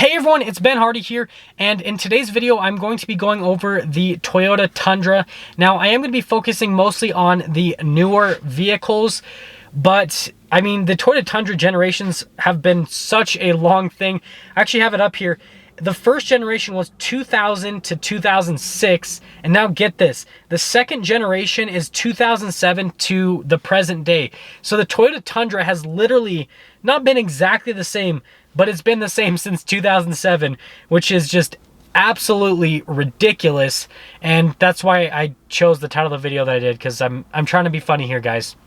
Hey everyone, it's Ben Hardy here, and in today's video I'm going to be going over the Toyota Tundra. Now I am going to be focusing mostly on the newer vehicles, but I mean the Toyota Tundra generations have been such a long thing. I actually have it up here. The first generation was 2000 to 2006, and now get this, the second generation is 2007 to the present day. So the Toyota Tundra has literally not been exactly the same, but it's been the same since 2007, which is just absolutely ridiculous. And that's why I chose the title of the video that I did, because I'm trying to be funny here, guys.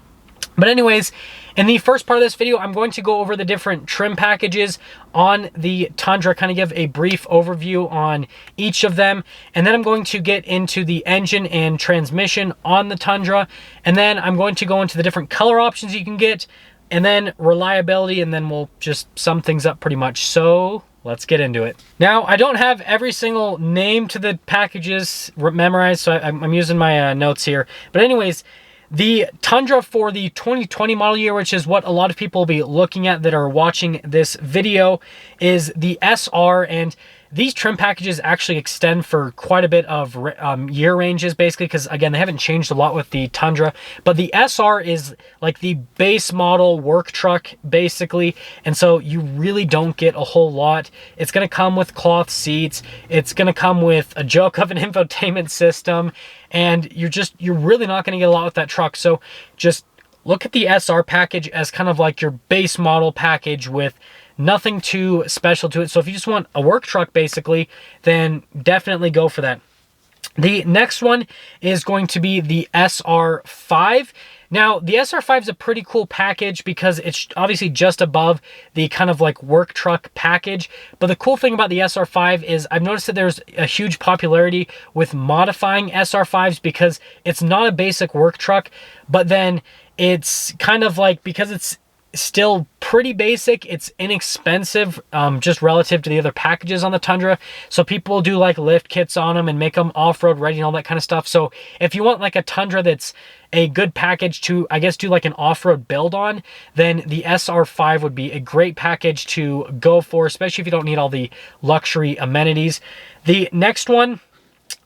But anyways, in the first part of this video, I'm going to go over the different trim packages on the Tundra, kind of give a brief overview on each of them. And then I'm going to get into the engine and transmission on the Tundra. And then I'm going to go into the different color options you can get, and then reliability, and then we'll just sum things up pretty much. So let's get into it. Now, I don't have every single name to the packages memorized, so I'm using my notes here. But anyways, the Tundra for the 2020 model year, which is what a lot of people will be looking at that are watching this video, is the SR, and these trim packages actually extend for quite a bit of year ranges, basically, because again, they haven't changed a lot with the Tundra. But the SR is like the base model work truck, basically, and so you really don't get a whole lot. It's going to come with cloth seats. It's going to come with a joke of an infotainment system, and you're really not going to get a lot with that truck. So just look at the SR package as kind of like your base model package with nothing too special to it. So if you just want a work truck, basically, then definitely go for that. The next one is going to be the SR5. Now, the SR5 is a pretty cool package because it's obviously just above the kind of like work truck package. But the cool thing about the SR5 is I've noticed that there's a huge popularity with modifying SR5s because it's not a basic work truck, but then it's kind of like, because it's still pretty basic, it's inexpensive, just relative to the other packages on the Tundra. So people do like lift kits on them and make them off-road ready and all that kind of stuff. So if you want like a Tundra that's a good package to, I guess, do like an off-road build on, then the SR5 would be a great package to go for, especially if you don't need all the luxury amenities. The next one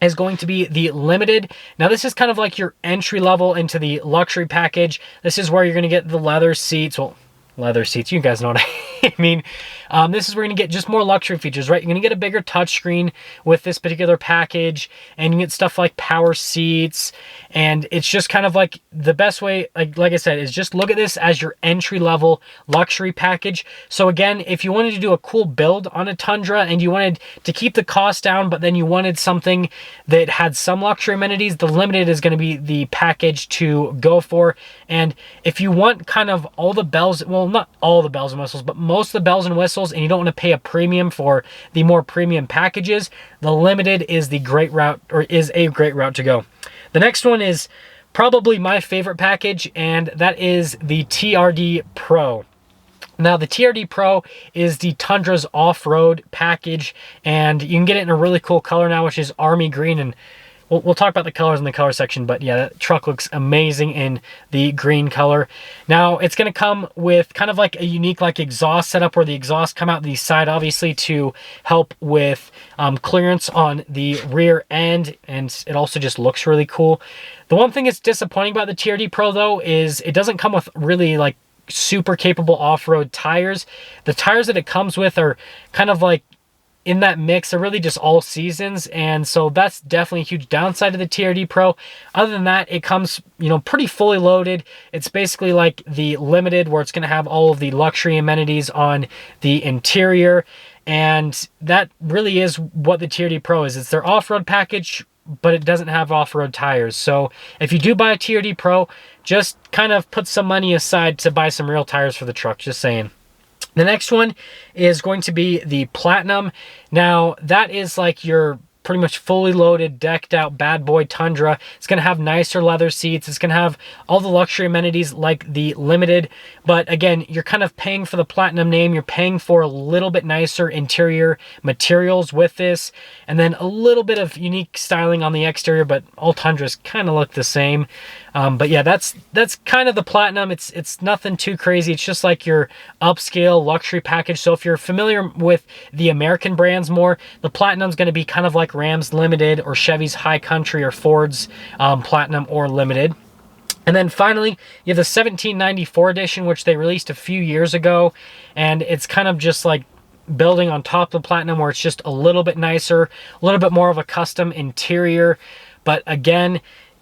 is going to be the Limited. Now this is kind of like your entry level into the luxury package. This is where you're going to get the leather seats. Well, leather seats, you guys know what I mean. This is where you're going to get just more luxury features, right? You're going to get a bigger touchscreen with this particular package, and you get stuff like power seats, and it's just kind of like the best way, like I said, is just look at this as your entry-level luxury package. So again, if you wanted to do a cool build on a Tundra and you wanted to keep the cost down, but then you wanted something that had some luxury amenities, the Limited is going to be the package to go for. And if you want kind of all the bells, well, not all the bells and whistles, but most of the bells and whistles, and you don't want to pay a premium for the more premium packages, the Limited is the great route, or is a great route to go. The next one is probably my favorite package, and that is the TRD Pro. Now, the TRD Pro is the Tundra's off-road package, and you can get it in a really cool color now, which is army green, and we'll talk about the colors in the color section, but yeah, that truck looks amazing in the green color. Now, it's going to come with kind of like a unique like exhaust setup where the exhaust come out the side, obviously, to help with clearance on the rear end, and it also just looks really cool. The one thing that's disappointing about the TRD Pro, though, is it doesn't come with really like super capable off-road tires. The tires that it comes with are kind of like in that mix are really just all seasons, and so that's definitely a huge downside to the TRD Pro. Other than that, it comes, you know, pretty fully loaded. It's basically like the Limited, where it's going to have all of the luxury amenities on the interior, and that really is what the TRD Pro is. It's their off-road package, but it doesn't have off-road tires. So if you do buy a TRD Pro, just kind of put some money aside to buy some real tires for the truck, just saying. The next one is going to be the Platinum. Now, that is like your pretty much fully loaded, decked out bad boy Tundra. It's going to have nicer leather seats. It's going to have all the luxury amenities like the Limited. But again, you're kind of paying for the Platinum name. You're paying for a little bit nicer interior materials with this. And then a little bit of unique styling on the exterior, but all Tundras kind of look the same. But yeah, that's kind of the Platinum. It's nothing too crazy. It's just like your upscale luxury package. So if you're familiar with the American brands more, the Platinum's going to be kind of like Ram's Limited or Chevy's High Country or Ford's Platinum or Limited. And then finally, you have the 1794 edition, which they released a few years ago. And it's kind of just like building on top of the Platinum, where it's just a little bit nicer, a little bit more of a custom interior. But again,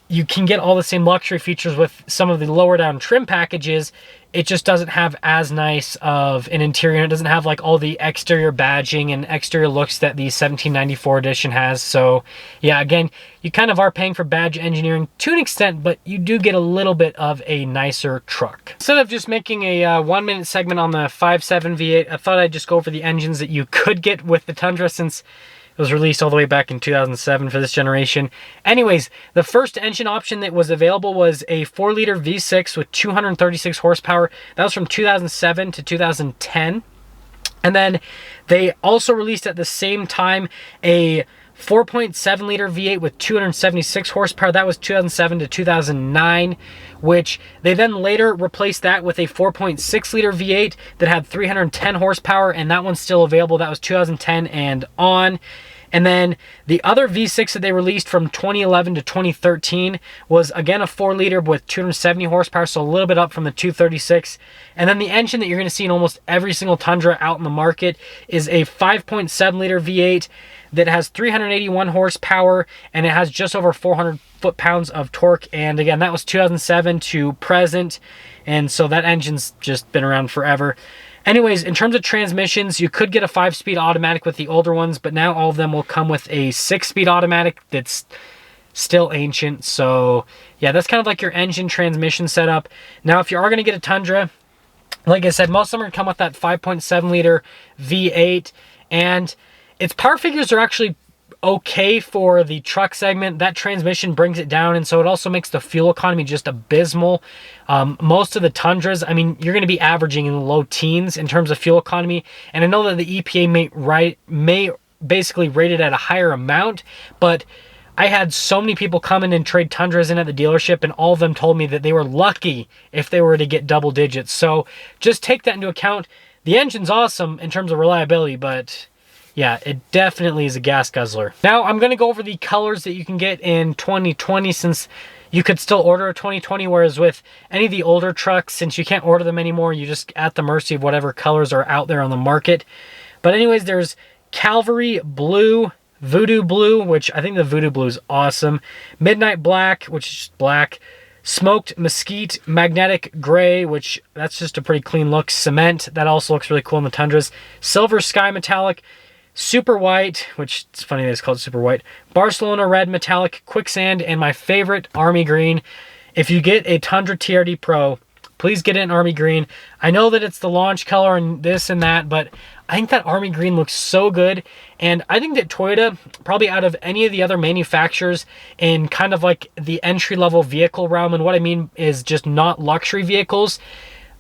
you can get all the same luxury features with some of the lower down trim packages. It just doesn't have as nice of an interior. It doesn't have like all the exterior badging and exterior looks that the 1794 edition has. So yeah, again, you kind of are paying for badge engineering to an extent, but you do get a little bit of a nicer truck. Instead of just making a 1 minute segment on the 5.7 V8, I thought I'd just go over the engines that you could get with the Tundra, since it was released all the way back in 2007 for this generation. Anyways, the first engine option that was available was a 4-liter V6 with 236 horsepower. That was from 2007 to 2010. And then they also released at the same time a 4.7-liter V8 with 276 horsepower. That was 2007 to 2009, which they then later replaced that with a 4.6-liter V8 that had 310 horsepower, and that one's still available. That was 2010 and on. And then the other V6 that they released from 2011 to 2013 was again a 4-liter with 270 horsepower, so a little bit up from the 236. And then the engine that you're going to see in almost every single Tundra out in the market is a 5.7-liter V8 that has 381 horsepower, and it has just over 400 foot-pounds of torque. And again, that was 2007 to present, and so that engine's just been around forever. Anyways, in terms of transmissions, you could get a 5-speed automatic with the older ones, but now all of them will come with a 6-speed automatic that's still ancient. So yeah, that's kind of like your engine transmission setup. Now, if you are going to get a Tundra, like I said, most of them are going to come with that 5.7-liter V8, and its power figures are actually okay for the truck segment. That transmission brings it down, and so it also makes the fuel economy just abysmal. Most of the Tundras, I mean, you're going to be averaging in the low teens in terms of fuel economy, and I know that the EPA may basically rate it at a higher amount, but I had so many people come in and trade Tundras in at the dealership, and all of them told me that they were lucky if they were to get double digits. So just take that into account. The engine's awesome in terms of reliability, but yeah, it definitely is a gas guzzler. Now, I'm going to go over the colors that you can get in 2020, since you could still order a 2020, whereas with any of the older trucks, since you can't order them anymore, you're just at the mercy of whatever colors are out there on the market. But anyways, there's Calvary Blue, Voodoo Blue, which I think the Voodoo Blue is awesome, Midnight Black, which is just black, Smoked Mesquite, Magnetic Gray, which that's just a pretty clean look, Cement, that also looks really cool in the Tundras, Silver Sky Metallic, Super White, which it's funny that it's called Super White, Barcelona Red Metallic, Quicksand, and my favorite, Army Green. If you get a Tundra TRD Pro, please get it in Army Green. I know that it's the launch color and this and that, but I think that Army Green looks so good. And I think that Toyota, probably out of any of the other manufacturers in kind of like the entry-level vehicle realm, and what I mean is just not luxury vehicles,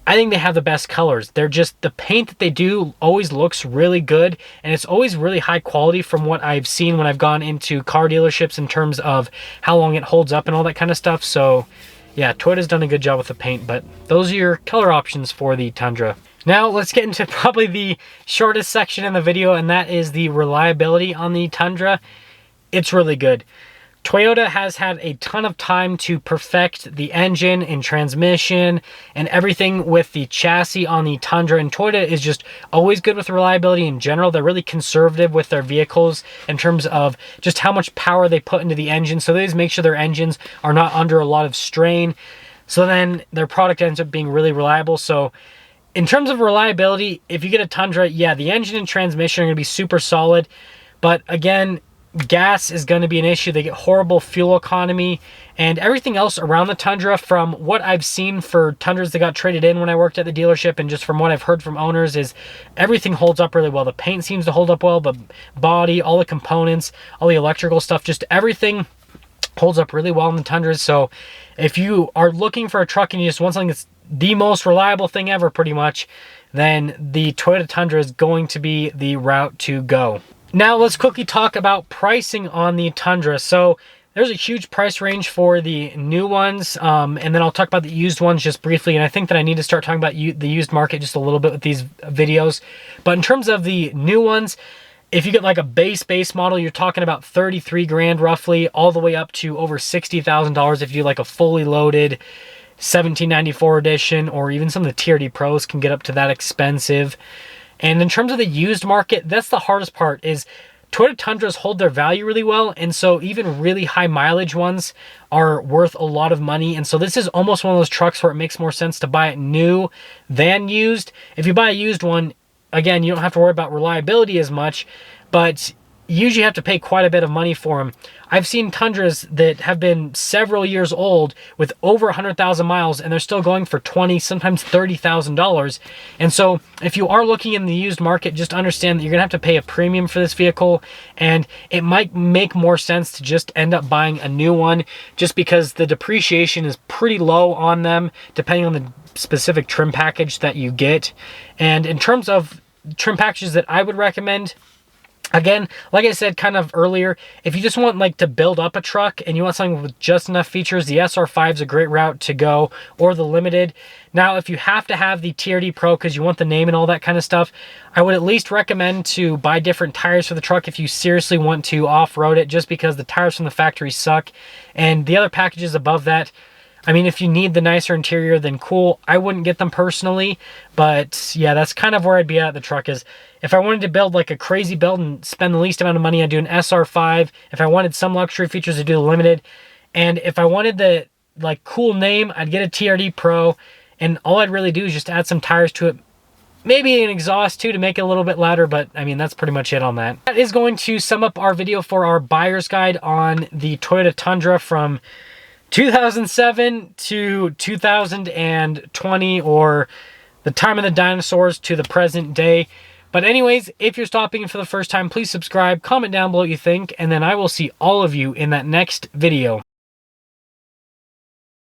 I think they have the best colors. They're just, the paint that they do always looks really good, and it's always really high quality from what I've seen when I've gone into car dealerships in terms of how long it holds up and all that kind of stuff. So yeah, Toyota's done a good job with the paint, but those are your color options for the Tundra. Now let's get into probably the shortest section in the video, and that is the reliability on the Tundra. It's really good. Toyota has had a ton of time to perfect the engine and transmission and everything with the chassis on the Tundra, and Toyota is just always good with reliability in general. They're really conservative with their vehicles in terms of just how much power they put into the engine, so they just make sure their engines are not under a lot of strain, so then their product ends up being really reliable. So in terms of reliability, if you get a Tundra, yeah, the engine and transmission are going to be super solid, but again, gas is going to be an issue. They get horrible fuel economy, and everything else around the Tundra, from what I've seen for Tundras that got traded in when I worked at the dealership, and just from what I've heard from owners, is everything holds up really well. The paint seems to hold up well, the body, all the components, all the electrical stuff, just everything holds up really well in the Tundras. So if you are looking for a truck and you just want something that's the most reliable thing ever pretty much, then the Toyota Tundra is going to be the route to go. Now let's quickly talk about pricing on the Tundra. So there's a huge price range for the new ones, and then I'll talk about the used ones just briefly. And I think that I need to start talking about the used market just a little bit with these videos. But in terms of the new ones, if you get like a base model, you're talking about 33 grand roughly, all the way up to over $60,000 if you do like a fully loaded 1794 edition, or even some of the TRD Pros can get up to that expensive. And in terms of the used market, that's the hardest part, is Toyota Tundras hold their value really well, and so even really high mileage ones are worth a lot of money. And so this is almost one of those trucks where it makes more sense to buy it new than used. If you buy a used one, again, you don't have to worry about reliability as much, but you usually have to pay quite a bit of money for them. I've seen Tundras that have been several years old with over 100,000 miles, and they're still going for $20,000, sometimes $30,000. And so if you are looking in the used market, just understand that you're gonna have to pay a premium for this vehicle, and it might make more sense to just end up buying a new one, just because the depreciation is pretty low on them, depending on the specific trim package that you get. And in terms of trim packages that I would recommend, again, like I said kind of earlier, if you just want like to build up a truck and you want something with just enough features, the SR5 is a great route to go, or the Limited. Now, if you have to have the TRD Pro because you want the name and all that kind of stuff, I would at least recommend to buy different tires for the truck if you seriously want to off-road it, just because the tires from the factory suck. And the other packages above that, I mean, if you need the nicer interior, then cool. I wouldn't get them personally, but yeah, that's kind of where I'd be at the truck. Is if I wanted to build like a crazy build and spend the least amount of money, I'd do an SR5. If I wanted some luxury features, I'd do the Limited. And if I wanted the like cool name, I'd get a TRD Pro. And all I'd really do is just add some tires to it. Maybe an exhaust too to make it a little bit louder, but I mean, that's pretty much it on that. That is going to sum up our video for our buyer's guide on the Toyota Tundra from 2007 to 2020, or the time of the dinosaurs to the present day. But anyways, if you're stopping in for the first time, please subscribe, comment down below what you think, and then I will see all of you in that next video.